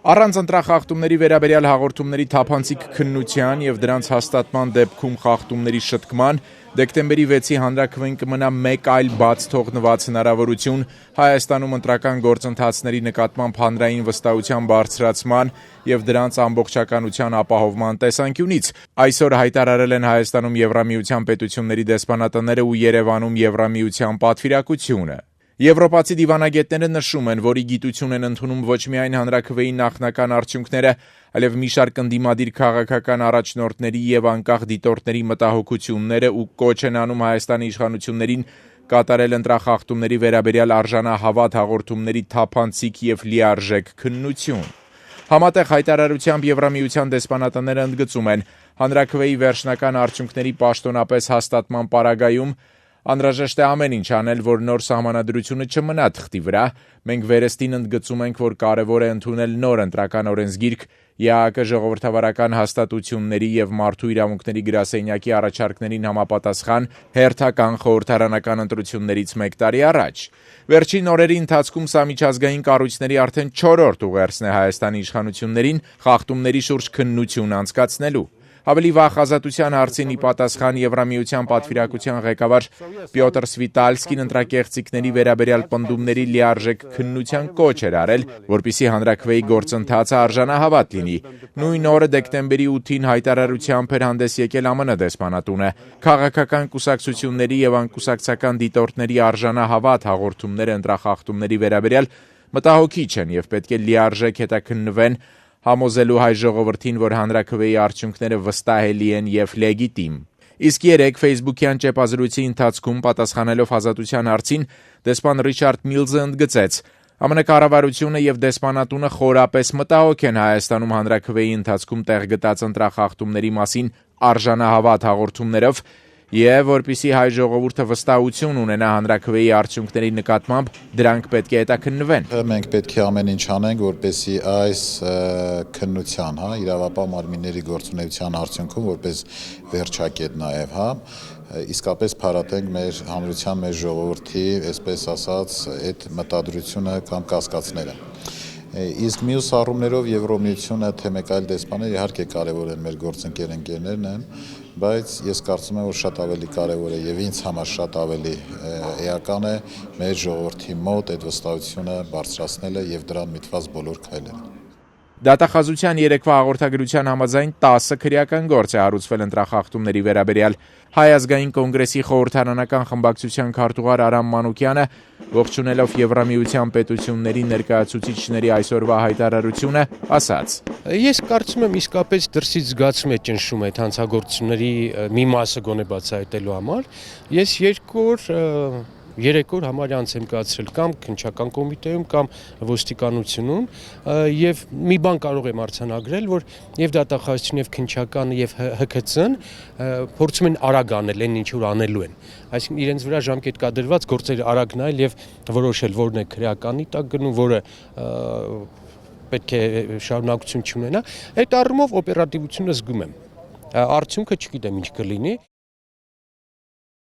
Առանց ընտրախախտումների վերաբերյալ հաղորդումների թափանցիկ քննության եւ դրանց հաստատման դեպքում խախտումների շտկման դեկտեմբերի 6-ի հանրաքվեն կմնա մեկ այլ բաց թողնված հնարավորություն Հայաստանում ընտրական գործընթացների նկատմամբ հանրային վստահության բարձրացման եւ դրանց ամբողջականության ապահովման տեսանկյունից։ Այսօր հայտարարել են Հայաստանում Եվրամիության պետությունների դեսպանատները ու Երևանում Եվրամիության պատվիրակությունը։ Եվրոպացի դիվանագետները նշում են, որ ի գիտություն են ընդունում ոչ միայն հանրաքվեի նախնական արդյունքները, այլև մի շարք ընդդիմադիր քաղաքական առաջնորդների եւ անկախ դիտորդների մտահոգությունները ու կոչ են անում Հայաստանի իշխանություններին կատարել ընտրախախտումների վերաբերյալ արժանահավատ հաղորդումների թափանցիկ եւ լիարժեք քննություն։ Համատեղ հայտարարությամբ Եվրամիության դեսպանատները ընդգծում են, հանրաքվեի վերջնական արդյունքների պաշտոնապես հաստատման պարագայում անհրաժեշտ է ամեն ինչ անել, որ նոր սահմանադրությունը չմնա թղթի վրա։ Մենք վերստին ընդգծում ենք, որ կարևոր է ընդունել նոր ընտրական օրենսգիրք, ԵԱՀԿ ժողովրդավարական հաստատությունների եւ մարդու իրավունքների գրասենյակի առաջարկներին համապատասխան հերթական խորհրդարանական ընտրություններից մեկ տարի առաջ։ Վերջին օրերի ընթացքում սա միջազգային կառույցների արդեն 4-րդ ուղերձն է Հայաստանի իշխանություններին խախտումների շուրջ քննություն անցկացնելու։ Ավելի վաղ ազատության հարցին ի պատասխան Եվրամիության պատվիրակության ղեկավար Պյոտր Սվիտալսկին ընտրակեղծիքների վերաբերյալ պնդումների լիարժեք քննության կոչ էր արել, որպեսզի հանրաքվեի գործընթացը արժանահավատ լինի։ Նույն օրը դեկտեմբերի 8-ին հայտարարությամբ էր հանդես եկել ԱՄՆ դեսպանատունը։ Քաղաքական կուսակցությունների եւ անկուսակցական դիտորդների արժանահավատ հաղորդումները ընտրախախտումների վերաբերյալ մտահոգիչ են եւ պետք է լիարժեք հետաքննվեն համոզելու հայ ժողովրդին, որ հանրաքվեի արդյունքները վստահելի են եւ լեգիտիմ։ Իսկ երեկ Facebook-յան ճեպազրույցի ընթացքում պատասխանելով ազատության հարցին դեսպան Ռիչարդ Միլզը ընդգծեց. ԱՄՆ կառավարությունը եւ դեսպանատունը խորապես մտահոգ են Հայաստանում հանրաքվեի ընթացքում տեղ գտած ընտրախախտումների մասին արժանահավատ հաղորդումներով եւ որպեսզի հայ ժողովուրդը վստահություն ունենա հանրաքվեի արդյունքների նկատմամբ, դրանք պետք է հետաքննվեն։ Մենք պետք է ամեն ինչ անենք, որպեսզի այս քննության, իրավապահ մարմինների գործունեության արդյունքում որպես վերջակետ նաեւ, իսկապես փարատենք մեր հանրության, մեր ժողովրդի, այսպես ասած, այդ մտադրությունը կամ կասկածները։ Իսկ մյուս առումներով Եվրոմիությունը, թե մեկ այլ դեսպաներ իհարկե կարևոր են մեր գործընկերներն են, բայց ես կարծում եմ, որ շատ ավելի կարևոր է եւ ինձ համար շատ ավելի էական է մեր ժողովրդի մոտ այդ վստահությունը բարձրացնելը եւ դրան միտված բոլոր քայլերը։ Դատախազության երեկվա հաղորդագրության համաձայն 10 քրեական գործ է հարուցվել ընտրախախտումների վերաբերյալ։ Հայ ազգային կոնգրեսի խորհրդարանական խմբակցության քարտուղար Արամ Մանուկյանը ողջունելով Եվրամիության պետությունների ներկայացուցիչների այսօրվա հայտարարությունը ասաց. Ես կարծում եմ իսկապես դրսից զգացում է ճնշում այդ հանցագործությունների մի մասը գոնե բացահայտելու համար։ Ես 3 օր համարյա անց եմ կացրել կամ քննչական կոմիտեում կամ ոստիկանությունում եւ մի բան կարող եմ արձանագրել, որ եւ դատախազությունը եւ քննչականը եւ ՀՔՑ-ն փորձում են արագ անել այն ինչ որ անելու են։ Այսինքն իրենց վրա ժամկետ կա դրված գործերը արագ նայել եւ որոշել որն է քրեականի տակ գնում, որը պետք է շարունակություն չունենա։ Այդ առումով օպերատիվությունը զգում եմ։ Արդյունքը չգիտեմ ինչ կլինի։